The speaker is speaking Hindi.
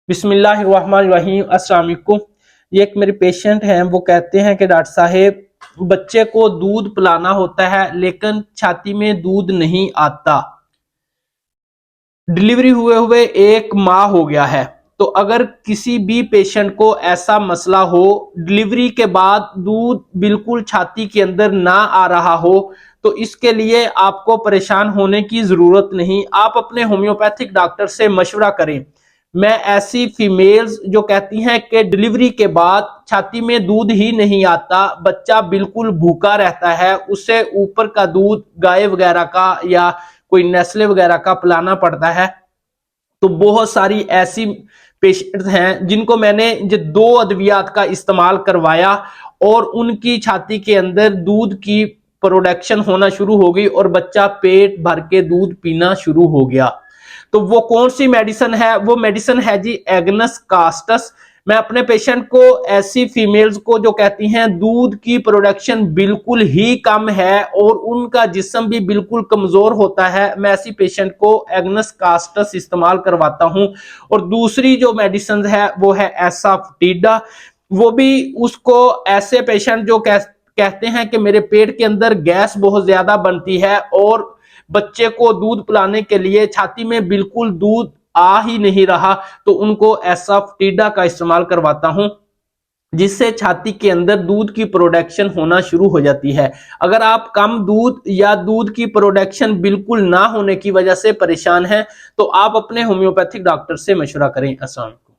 बिस्मिल्लाहिर्रहमानिर्रहीम। अस्सलाम वालेकुम। ये एक मेरे पेशेंट हैं, वो कहते हैं कि डॉक्टर साहेब बच्चे को दूध पिलाना होता है लेकिन छाती में दूध नहीं आता। डिलीवरी हुए हुए 1 माह हो गया है। तो अगर किसी भी पेशेंट को ऐसा मसला हो, डिलीवरी के बाद दूध बिल्कुल छाती के अंदर ना आ रहा हो, तो इसके लिए आपको परेशान होने की जरूरत नहीं। आप अपने होम्योपैथिक डॉक्टर से मशवरा करें। मैं ऐसी फीमेल्स जो कहती हैं कि डिलीवरी के बाद छाती में दूध ही नहीं आता, बच्चा बिल्कुल भूखा रहता है, उसे ऊपर का दूध गाय वगैरह का या कोई नेस्ले वगैरह का पिलाना पड़ता है। तो बहुत सारी ऐसी पेशेंट्स हैं जिनको मैंने ये 2 अद्वियात का इस्तेमाल करवाया और उनकी छाती के अंदर दूध की प्रोडक्शन होना शुरू हो गई और बच्चा पेट भर के दूध पीना शुरू हो गया। तो वो कौन सी मेडिसिन है? वो मेडिसिन है जी एग्नस कास्टस। मैं अपने पेशेंट को, ऐसी फीमेल्स को जो कहती हैं दूध की प्रोडक्शन बिल्कुल ही कम है और उनका जिस्म भी बिल्कुल कमजोर होता है, मैं ऐसी पेशेंट को एग्नस कास्टस इस्तेमाल करवाता हूं। और दूसरी जो मेडिसिन है वो है एसाफटीडा। वो भी उसको ऐसे पेशेंट जो कहते हैं कि मेरे पेट के अंदर गैस बहुत ज्यादा बनती है और बच्चे को दूध पिलाने के लिए छाती में बिल्कुल दूध आ ही नहीं रहा, तो उनको एसाफटीडा का इस्तेमाल करवाता हूं, जिससे छाती के अंदर दूध की प्रोडक्शन होना शुरू हो जाती है। अगर आप कम दूध या दूध की प्रोडक्शन बिल्कुल ना होने की वजह से परेशान हैं, तो आप अपने होम्योपैथिक डॉक्टर से मशवरा करें। अस्सलाम वालेकुम।